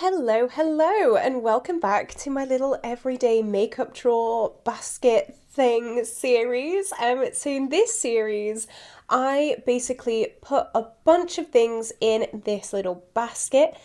Hello, and welcome back to my little everyday makeup drawer basket thing series. So in this series, I basically put a bunch of things in this little basket.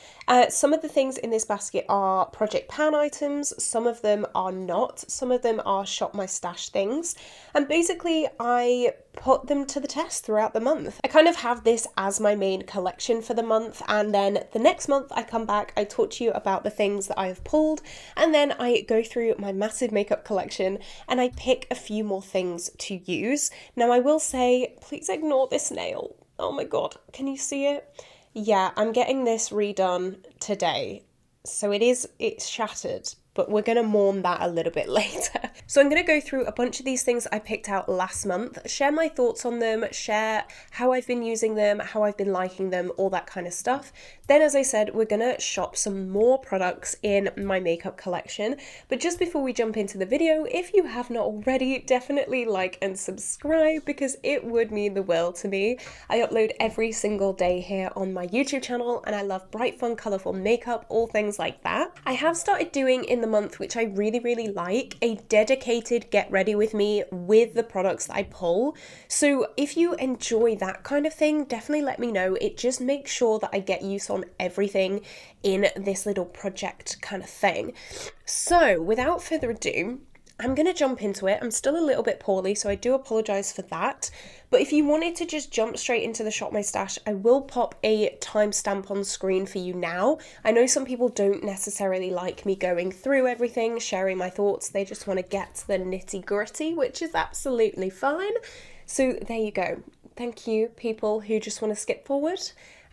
Some of the things in this basket are Project Pan items, some of them are not, some of them are Shop My Stash things, and basically I put them to the test throughout the month. I kind of have this as my main collection for the month, and then the next month I come back, I talk to you about the things that I have pulled, and then I go through my massive makeup collection and I pick a few more things to use. Now I will say, please ignore this nail. Oh my god, can you see it? Yeah, I'm getting this redone today. So it's shattered, but we're going to mourn that a little bit later. So I'm going to go through a bunch of these things I picked out last month, share my thoughts on them, share how I've been using them, how I've been liking them, all that kind of stuff. Then, as I said, we're going to shop some more products in my makeup collection. But just before we jump into the video, if you have not already, definitely like and subscribe because it would mean the world to me. I upload every single day here on my YouTube channel and I love bright, fun, colourful makeup, all things like that. I have started doing in the month, which I really like, a dedicated Get Ready With Me with the products that I pull. So if you enjoy that kind of thing, definitely let me know. It just makes sure that I get use on everything in this little project kind of thing. So without further ado, I'm going to jump into it. I'm still a little bit poorly, so I do apologise for that. But if you wanted to just jump straight into the Shop My Stash, I will pop a timestamp on screen for you now. I know some people don't necessarily like me going through everything, sharing my thoughts. They just want to get to the nitty gritty, which is absolutely fine. So there you go. Thank you, people who just want to skip forward,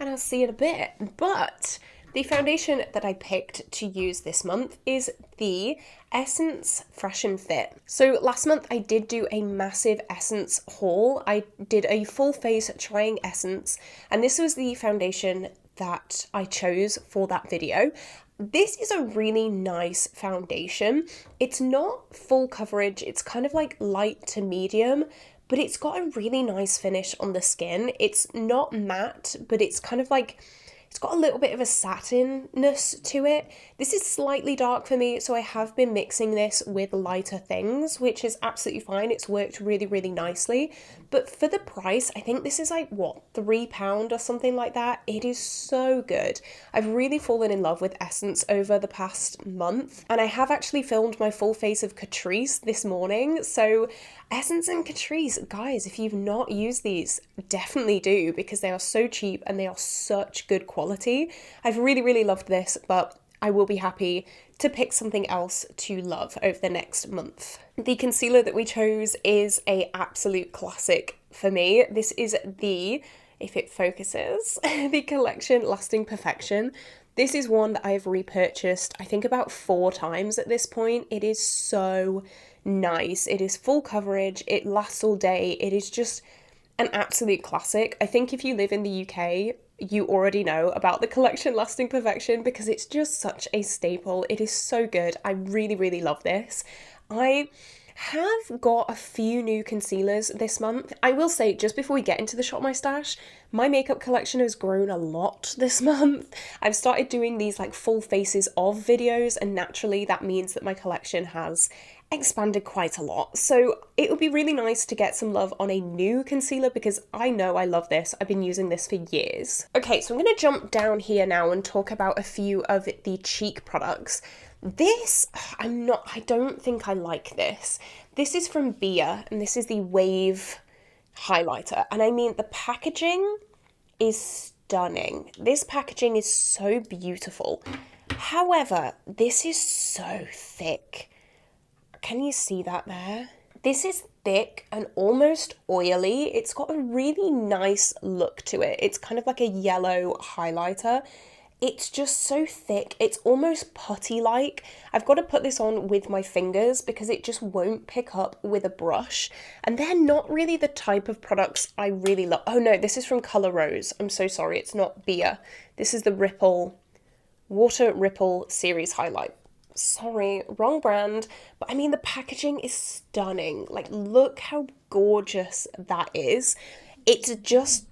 and I'll see you in a bit. But the foundation that I picked to use this month is the Essence Fresh and Fit. So last month I did do a massive Essence haul. I did a full face trying Essence, and this was the foundation that I chose for that video. This is a really nice foundation. It's not full coverage, it's kind of like light to medium, but it's got a really nice finish on the skin. It's not matte, but it's kind of like, it's got a little bit of a satinness to it. This is slightly dark for me, so I have been mixing this with lighter things, which is absolutely fine. It's worked really nicely. But for the price, I think this is like, what, £3 or something like that? It is so good. I've really fallen in love with Essence over the past month, and I have actually filmed my full face of Catrice this morning. So Essence and Catrice, guys, if you've not used these, definitely do, because they are so cheap and they are such good quality. I've really loved this, but I will be happy to pick something else to love over the next month. The concealer that we chose is a absolute classic for me. This is the, if it focuses, the Collection Lasting Perfection. This is one that I've repurchased, I think about 4 times at this point. It is so nice. It is full coverage. It lasts all day. It is just an absolute classic. I think if you live in the UK, you already know about the Collection Lasting Perfection because it's just such a staple. It is so good. I really love this. I have got a few new concealers this month. I will say, just before we get into the Shop My Stash, my makeup collection has grown a lot this month. I've started doing these like full faces of videos, and naturally that means that my collection has expanded quite a lot. So it would be really nice to get some love on a new concealer because I know I love this. I've been using this for years. Okay, so I'm going to jump down here now and talk about a few of the cheek products. This, I don't think I like this. This is from Bia, and this is the Wave highlighter. And I mean, the packaging is stunning. This packaging is so beautiful. However, this is so thick. Can you see that there? This is thick and almost oily. It's got a really nice look to it. It's kind of like a yellow highlighter. It's just so thick. It's almost putty-like. I've got to put this on with my fingers because it just won't pick up with a brush. And they're not really the type of products I really love. Oh no, this is from Colour Rose. I'm so sorry, it's not Bia. This is the Water Ripple Series Highlight. Sorry, wrong brand. But I mean, the packaging is stunning. Like, look how gorgeous that is. It's just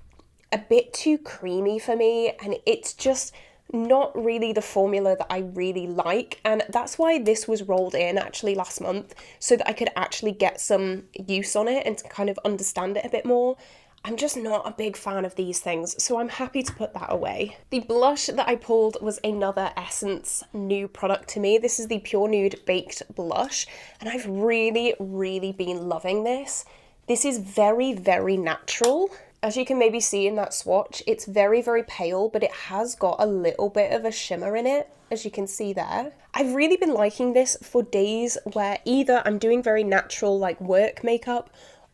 a bit too creamy for me, and it's just not really the formula that I really like, and that's why this was rolled in actually last month, so that I could actually get some use on it and to kind of understand it a bit more. I'm just not a big fan of these things, so I'm happy to put that away. The blush that I pulled was another Essence new product to me. This is the Pure Nude Baked Blush, and I've really, really been loving this. This is very, very natural. As you can maybe see in that swatch, it's very, very pale, but it has got a little bit of a shimmer in it, as you can see there. I've really been liking this for days where either I'm doing very natural like work makeup,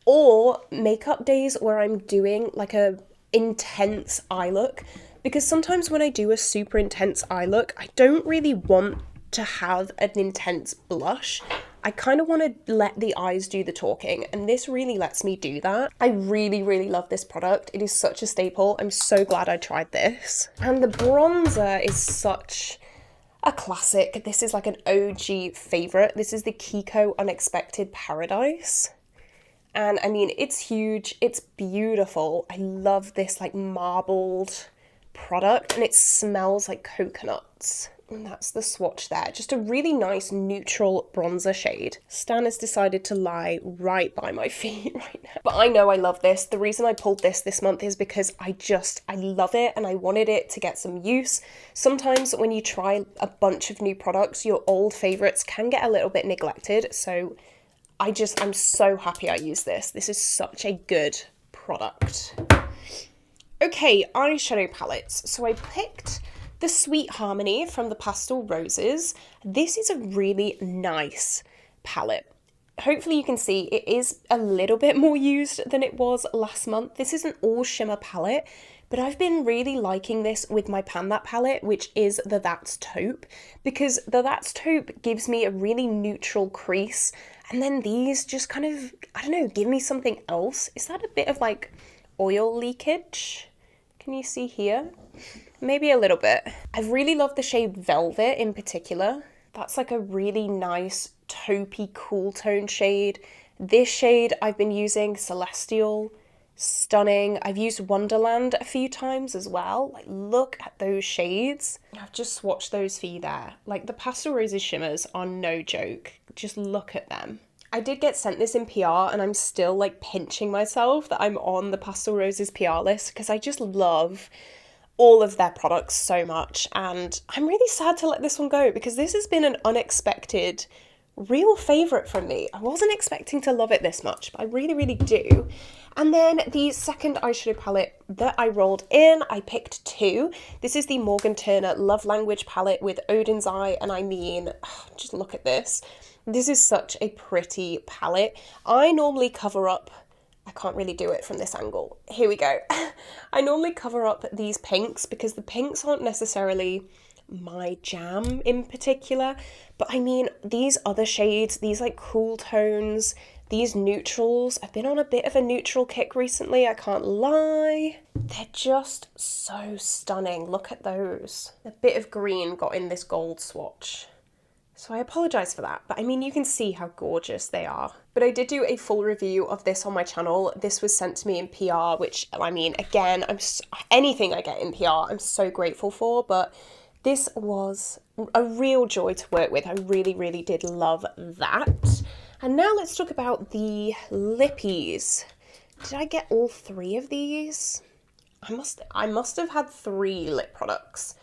or makeup days where I'm doing like a intense eye look, because sometimes when I do a super intense eye look, I don't really want to have an intense blush. I kind of want to let the eyes do the talking, and this really lets me do that. I really, really love this product. It is such a staple. I'm so glad I tried this. And the bronzer is such a classic. This is like an OG favorite. This is the Kiko Unexpected Paradise. And I mean, it's huge, it's beautiful. I love this like marbled product, and it smells like coconuts. And that's the swatch there. Just a really nice neutral bronzer shade. Stan has decided to lie right by my feet right now. But I know I love this. The reason I pulled this month is because I love it, and I wanted it to get some use. Sometimes when you try a bunch of new products, your old favorites can get a little bit neglected. So I'm so happy I used this. This is such a good product. Okay, eyeshadow palettes. So I picked the Sweet Harmony from the Pastel Roses. This is a really nice palette. Hopefully you can see it is a little bit more used than it was last month. This is an all shimmer palette, but I've been really liking this with my Pan That palette, which is the That's Taupe, because the That's Taupe gives me a really neutral crease, and then these just kind of, I don't know, give me something else. Is that a bit of like oil leakage? Can you see here? Maybe a little bit. I really love the shade Velvet in particular. That's like a really nice taupey cool tone shade. This shade I've been using, Celestial, stunning. I've used Wonderland a few times as well. Like, look at those shades. I've just swatched those for you there. Like, the Pastel Roses shimmers are no joke. Just look at them. I did get sent this in PR, and I'm still like pinching myself that I'm on the Pastel Roses PR list, because I just love all of their products so much, and I'm really sad to let this one go, because this has been an unexpected real favourite from me. I wasn't expecting to love it this much, but I really, really do. And then the second eyeshadow palette that I rolled in, I picked two. This is the Morgan Turner Love Language palette with Odin's Eye, and I mean, just look at this. This is such a pretty palette. I normally cover up, I can't really do it from this angle. Here we go. I normally cover up these pinks because the pinks aren't necessarily my jam in particular, but I mean, these other shades, these like cool tones, these neutrals, I've been on a bit of a neutral kick recently, I can't lie. They're just so stunning. Look at those. A bit of green got in this gold swatch, so I apologise for that, but I mean, you can see how gorgeous they are. But I did do a full review of this on my channel. This was sent to me in PR, which, I mean, again, anything I get in PR, I'm so grateful for, but this was a real joy to work with. I really, really did love that. And now let's talk about the lippies. Did I get all three of these? I must have had 3 lip products.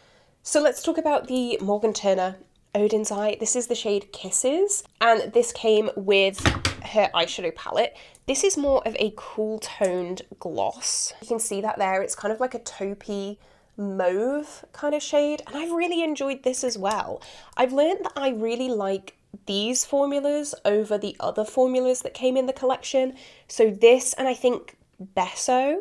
So let's talk about the Morgan Turner Odin's Eye. This is the shade Kisses, and this came with her eyeshadow palette. This is more of a cool toned gloss. You can see that there. It's kind of like a taupey mauve kind of shade, and I really enjoyed this as well. I've learned that I really like these formulas over the other formulas that came in the collection. So this, and I think Besso,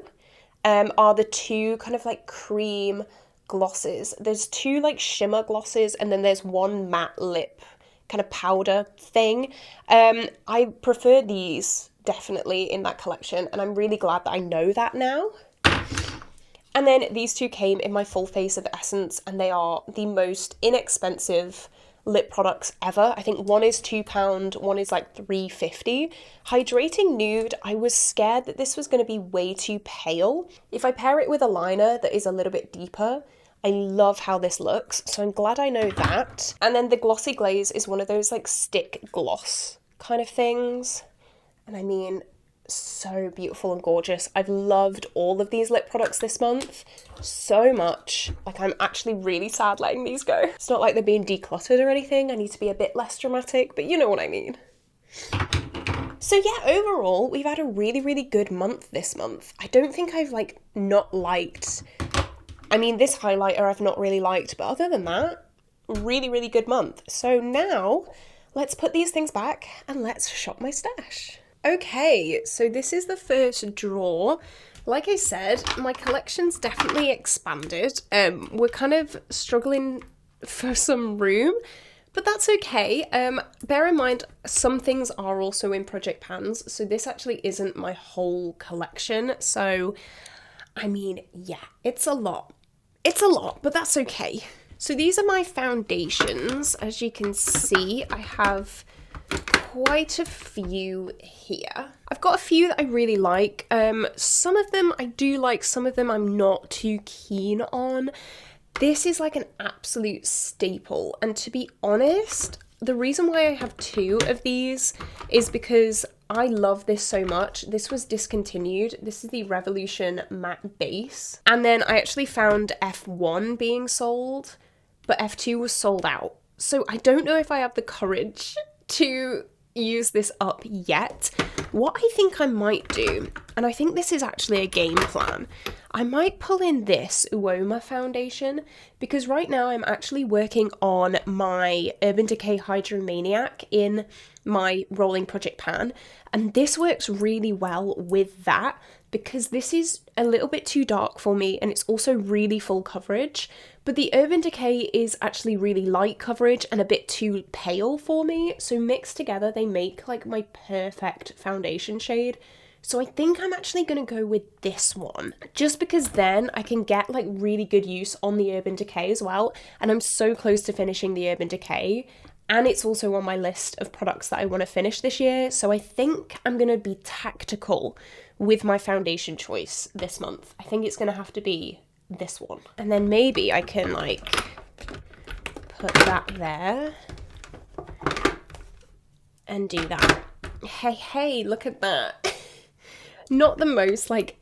are the two kind of like cream glosses. There's 2 like shimmer glosses, and then there's 1 matte lip kind of powder thing. I prefer these definitely in that collection, and I'm really glad that I know that now. And then these 2 came in my full face of Essence, and they are the most inexpensive lip products ever. I think one is £2, one is like £3.50. Hydrating Nude, I was scared that this was going to be way too pale. If I pair it with a liner that is a little bit deeper, I love how this looks, so I'm glad I know that. And then the glossy glaze is one of those like stick gloss kind of things. And I mean, so beautiful and gorgeous. I've loved all of these lip products this month so much. Like, I'm actually really sad letting these go. It's not like they're being decluttered or anything. I need to be a bit less dramatic, but you know what I mean. So yeah, overall, we've had a really, really good month this month. I don't think I've like not liked, I mean, this highlighter I've not really liked, but other than that, really, really good month. So now let's put these things back and let's shop my stash. Okay, so this is the first drawer. Like I said, my collection's definitely expanded. We're kind of struggling for some room, but that's okay. Bear in mind, some things are also in project pans, so this actually isn't my whole collection. So, I mean, yeah, it's a lot. It's a lot, but that's okay. So these are my foundations. As you can see, I have quite a few here. I've got a few that I really like. Some of them I do like, some of them I'm not too keen on. This is like an absolute staple, and to be honest, the reason why I have two of these is because I love this so much. This was discontinued. This is the Revolution Matte Base. And then I actually found F1 being sold, but F2 was sold out. So I don't know if I have the courage to use this up yet. What I think I might do, and I think this is actually a game plan, I might pull in this Uoma foundation, because right now I'm actually working on my Urban Decay Hydromaniac in my rolling project pan, and this works really well with that because this is a little bit too dark for me and it's also really full coverage, but the Urban Decay is actually really light coverage and a bit too pale for me, so mixed together they make like my perfect foundation shade. So I think I'm actually going to go with this one, just because then I can get like really good use on the Urban Decay as well, and I'm so close to finishing the Urban Decay, and it's also on my list of products that I want to finish this year, so I think I'm going to be tactical with my foundation choice this month. I think it's going to have to be this one. And then maybe I can like put that there and do that. Hey, look at that. Not the most like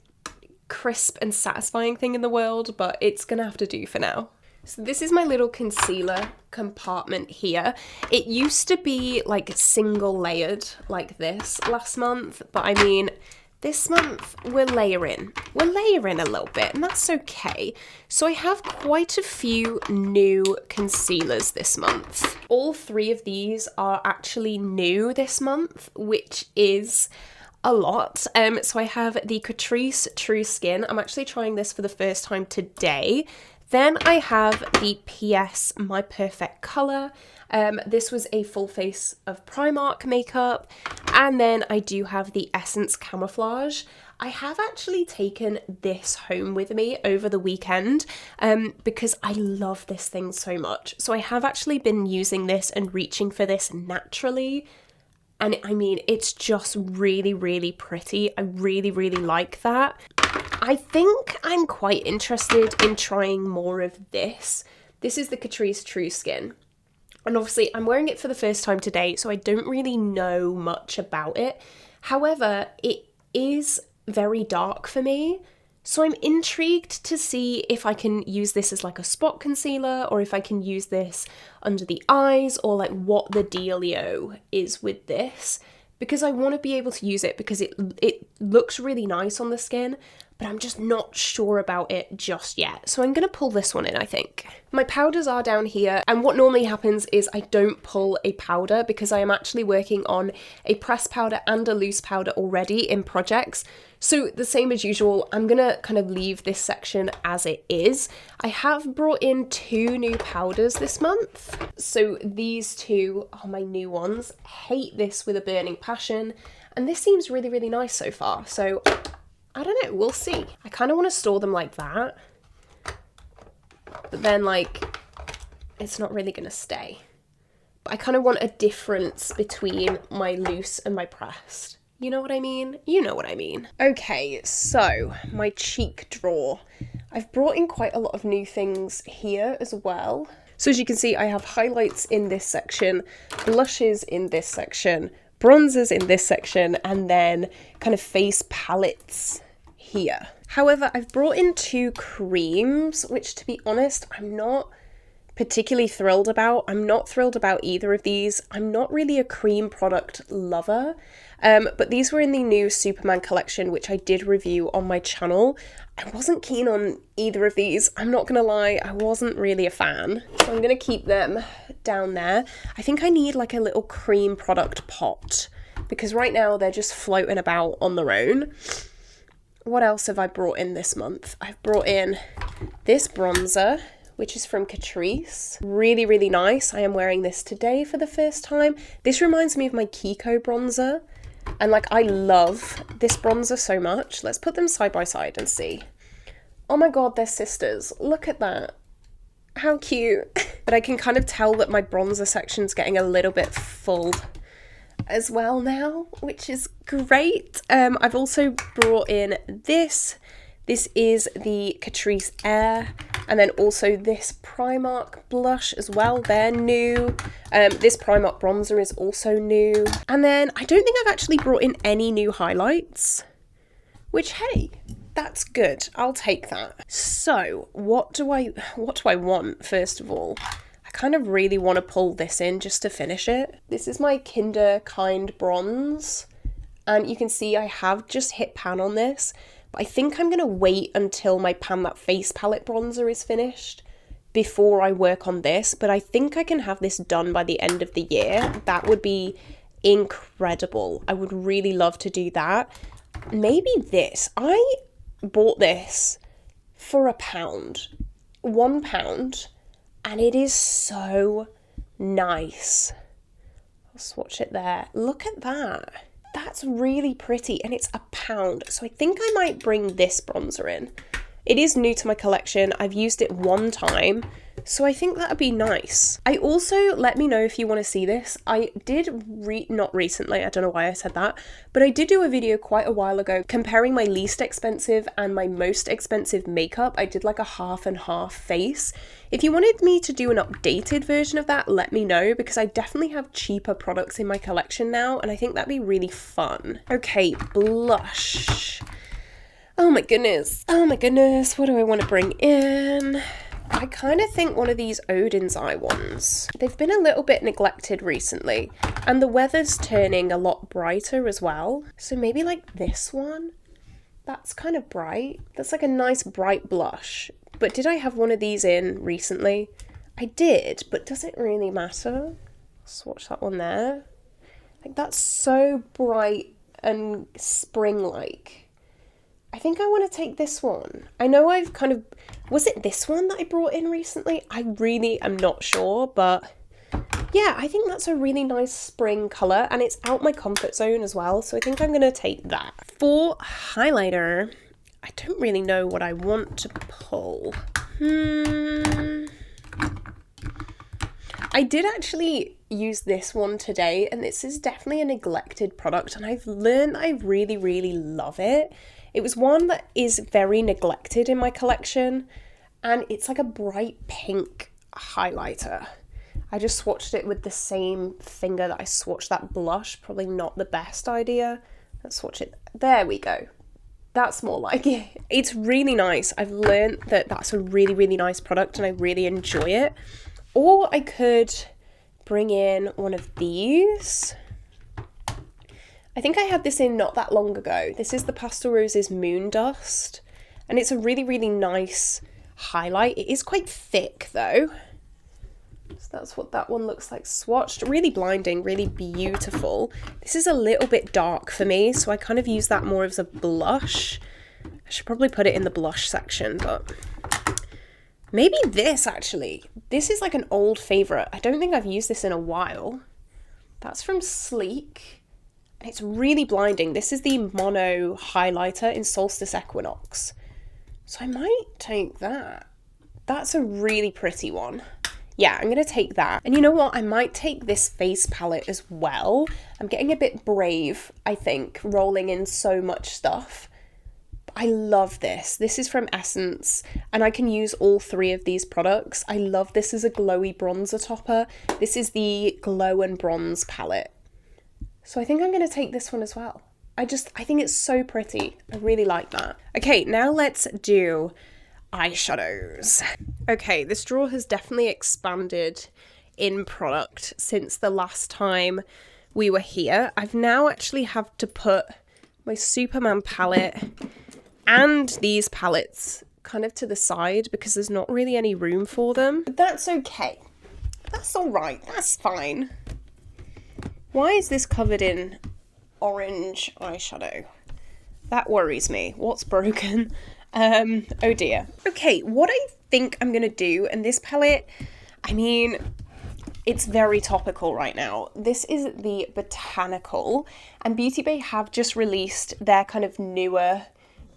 crisp and satisfying thing in the world, but it's gonna have to do for now. So this is my little concealer compartment here. It used to be like single layered like this last month, but I mean, this month we're layering a little bit, and that's okay. So I have quite a few new concealers this month. All three of these are actually new this month, which is a lot. So I have the Catrice True Skin. I'm actually trying this for the first time today. Then I have the PS My Perfect Colour. This was a full face of Primark makeup. And then I do have the Essence Camouflage. I have actually taken this home with me over the weekend because I love this thing so much. So I have actually been using this and reaching for this naturally. And I mean, it's just really, really pretty. I really, really like that. I think I'm quite interested in trying more of this. This is the Catrice True Skin. And obviously I'm wearing it for the first time today, so I don't really know much about it. However, it is very dark for me. So I'm intrigued to see if I can use this as like a spot concealer, or if I can use this under the eyes, or like what the dealio is with this, because I want to be able to use it because it looks really nice on the skin, but I'm just not sure about it just yet. So I'm going to pull this one in, I think. My powders are down here, and what normally happens is I don't pull a powder because I am actually working on a pressed powder and a loose powder already in projects. So the same as usual, I'm going to kind of leave this section as it is. I have brought in 2 new powders this month. So these 2 are my new ones. Hate this with a burning passion, and this seems really, really nice so far. So I don't know, we'll see. I kind of want to store them like that, but then like, it's not really going to stay. But I kind of want a difference between my loose and my pressed. You know what I mean? You know what I mean. Okay, so my cheek drawer. I've brought in quite a lot of new things here as well. So as you can see, I have highlights in this section, blushes in this section, bronzers in this section, and then kind of face palettes here. However, I've brought in 2 creams, which to be honest, I'm not particularly thrilled about. I'm not thrilled about either of these. I'm not really a cream product lover, but these were in the new Superman collection, which I did review on my channel. I wasn't keen on either of these. I'm not gonna lie, I wasn't really a fan. So I'm gonna keep them down there. I think I need like a little cream product pot because right now they're just floating about on their own. What else have I brought in this month? I've brought in this bronzer, which is from Catrice. Really, really nice. I am wearing this today for the first time. This reminds me of my Kiko bronzer. And like, I love this bronzer so much. Let's put them side by side and see. Oh my God, they're sisters. Look at that. How cute. But I can kind of tell that my bronzer section's getting a little bit full as well now, which is great. I've also brought in this. This is the Catrice Air, and then also this Primark blush as well. They're new. This Primark bronzer is also new. And then I don't think I've actually brought in any new highlights, which, hey, that's good. I'll take that. So what do I want, first of all? I kind of really want to pull this in just to finish it. This is my Kinder Kind bronze, and you can see I have just hit pan on this. But I think I'm going to wait until my Pan That Face palette bronzer is finished before I work on this. But I think I can have this done by the end of the year. That would be incredible. I would really love to do that. Maybe this. I bought this for £1. £1. And it is so nice. I'll swatch it there. Look at that. That's really pretty, and it's £1. So I think I might bring this bronzer in. It is new to my collection. I've used it one time, so I think that'd be nice. I also, let me know if you want to see this. I did, not recently, I don't know why I said that, but I did do a video quite a while ago comparing my least expensive and my most expensive makeup. I did like a half and half face. If you wanted me to do an updated version of that, let me know, because I definitely have cheaper products in my collection now, and I think that'd be really fun. Okay, blush. Oh my goodness. Oh my goodness. What do I want to bring in? I kind of think one of these Odin's Eye ones. They've been a little bit neglected recently, and the weather's turning a lot brighter as well. So maybe like this one. That's kind of bright. That's like a nice bright blush. But did I have one of these in recently? I did, but does it really matter? Swatch that one there. Like, that's so bright and spring-like. I think I want to take this one. I know I've kind of... Was it this one that I brought in recently? I really am not sure, but yeah, I think that's a really nice spring colour, and it's out my comfort zone as well, so I think I'm going to take that. For highlighter, I don't really know what I want to pull. I did actually use this one today, and this is definitely a neglected product, and I've learned that I really, really love it. It was one that is very neglected in my collection, and it's like a bright pink highlighter. I just swatched it with the same finger that I swatched that blush. Probably not the best idea. Let's swatch it. There we go. That's more like it. It's really nice. I've learned that that's a really, really nice product, and I really enjoy it. Or I could bring in one of these. I think I had this in not that long ago. This is the Pastel Roses Moon Dust, and it's a really, really nice highlight. It is quite thick though. So that's what that one looks like swatched. Really blinding, really beautiful. This is a little bit dark for me, so I kind of use that more as a blush. I should probably put it in the blush section, but maybe this actually. This is like an old favourite. I don't think I've used this in a while. That's from Sleek. And it's really blinding. This is the Mono highlighter in Solstice Equinox. So I might take that. That's a really pretty one. Yeah, I'm going to take that. And you know what? I might take this face palette as well. I'm getting a bit brave, I think, rolling in so much stuff. I love this. This is from Essence, and I can use all 3 of these products. I love this as a glowy bronzer topper. This is the Glow and Bronze palette. So I think I'm going to take this one as well. I think it's so pretty. I really like that. Okay, now let's do eyeshadows. Okay, this drawer has definitely expanded in product since the last time we were here. I've now actually have to put my Superman palette and these palettes kind of to the side because there's not really any room for them. But that's okay. That's all right. That's fine. Why is this covered in orange eyeshadow? That worries me. What's broken? Oh dear. Okay, what I think I'm gonna do, and this palette, I mean, it's very topical right now. This is the Botanical, and Beauty Bay have just released their kind of newer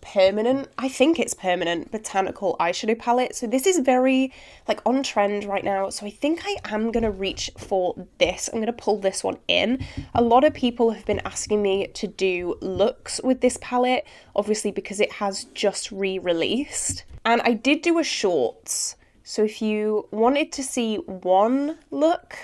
permanent, I think it's permanent, Botanical eyeshadow palette. So this is very like on trend right now. So I think I am going to reach for this. I'm going to pull this one in. A lot of people have been asking me to do looks with this palette, obviously because it has just re-released. And I did do a shorts. So if you wanted to see one look,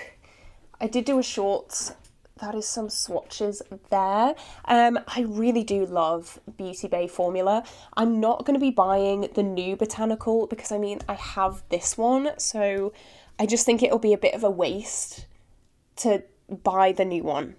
I did do a shorts. That is some swatches there. I really do love Beauty Bay formula. I'm not going to be buying the new Botanical because I mean, I have this one. So I just think it'll be a bit of a waste to buy the new one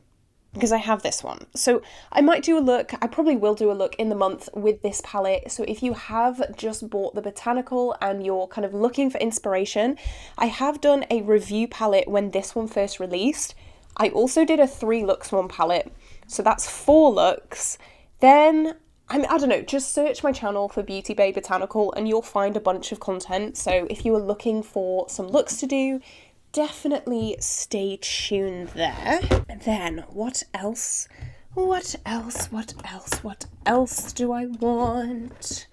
because I have this one. So I might do a look. I probably will do a look in the month with this palette. So if you have just bought the Botanical and you're kind of looking for inspiration, I have done a review palette when this one first released. I also did a 3 looks one palette, so that's 4 looks. Then, I don't know, just search my channel for Beauty Bay Botanical and you'll find a bunch of content. So if you are looking for some looks to do, definitely stay tuned there. And then, what else? What else do I want?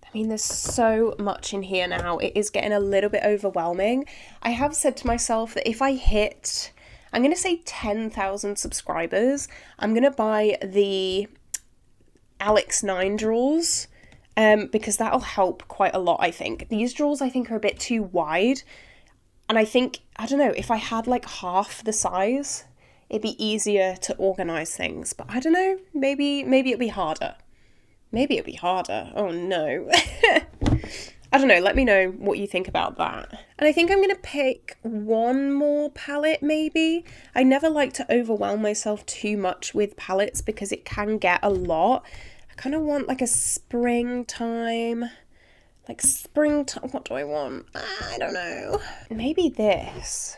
I mean, there's so much in here now. It is getting a little bit overwhelming. I have said to myself that if I hit, I'm going to say 10,000 subscribers, I'm going to buy the Alex 9 drawers because that'll help quite a lot, I think. These drawers, I think, are a bit too wide. And I think, I don't know, if I had like half the size, it'd be easier to organise things. But I don't know, maybe it'd be harder. Maybe it'd be harder. Oh no. I don't know, let me know what you think about that. And I think I'm going to pick one more palette maybe. I never like to overwhelm myself too much with palettes because it can get a lot. I kind of want like a springtime, what do I want? I don't know. Maybe this.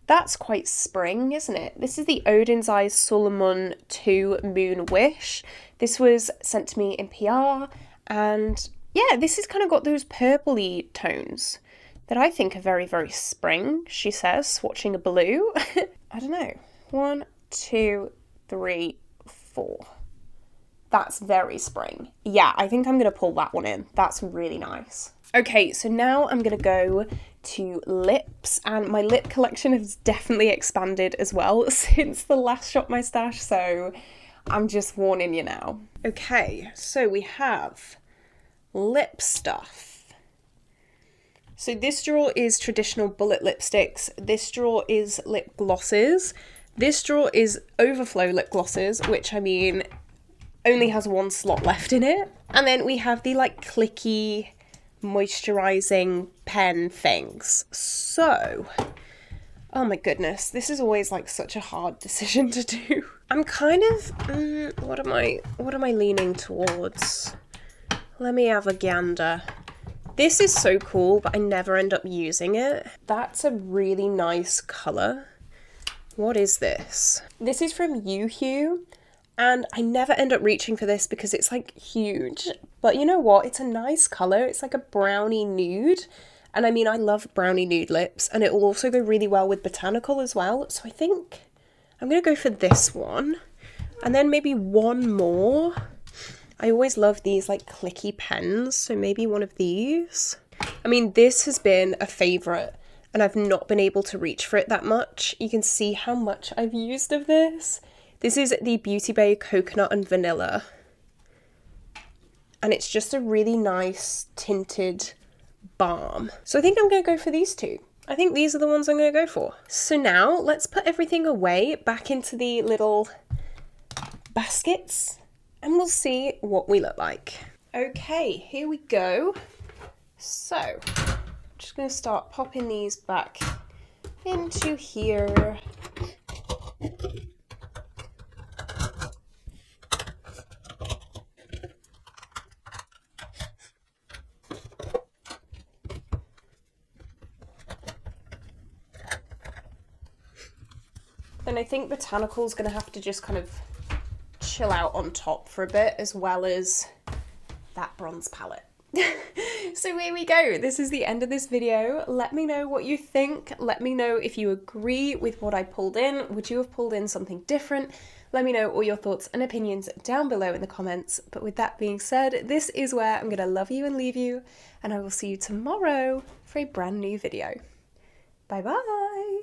That's quite spring, isn't it? This is the Odin's Eyes Solomon 2 Moon Wish. This was sent to me in PR and yeah, this has kind of got those purpley tones that I think are very, very spring, she says, swatching a blue. I don't know. 1, 2, 3, 4. That's very spring. Yeah, I think I'm going to pull that one in. That's really nice. Okay, so now I'm going to go to lips, and my lip collection has definitely expanded as well since the last ShopMy stash, so I'm just warning you now. Okay, so we have lip stuff. So this drawer is traditional bullet lipsticks. This drawer is lip glosses. This drawer is overflow lip glosses, which I mean only has 1 slot left in it. And then we have the like clicky moisturizing pen things. So, oh my goodness, this is always like such a hard decision to do. I'm kind of, what am I leaning towards? Let me have a gander. This is so cool, but I never end up using it. That's a really nice colour. What is this? This is from Yoo-Hoo, and I never end up reaching for this because it's like huge. But you know what? It's a nice colour. It's like a brownie nude. And I mean, I love brownie nude lips, and it will also go really well with Botanical as well. So I think I'm going to go for this one. And then maybe one more. I always love these like clicky pens, so maybe one of these. I mean, this has been a favourite and I've not been able to reach for it that much. You can see how much I've used of this. This is the Beauty Bay Coconut and Vanilla. and it's just a really nice tinted balm. So I think I'm going to go for these two. I think these are the ones I'm going to go for. So now let's put everything away back into the little baskets and we'll see what we look like. Okay, here we go. So I'm just going to start popping these back into here. Then I think Botanical's going to have to just kind of chill out on top for a bit, as well as that bronze palette. So here we go. This is the end of this video. Let me know what you think. Let me know if you agree with what I pulled in. Would you have pulled in something different? Let me know all your thoughts and opinions down below in the comments. But with that being said, this is where I'm going to love you and leave you, and I will see you tomorrow for a brand new video. Bye bye!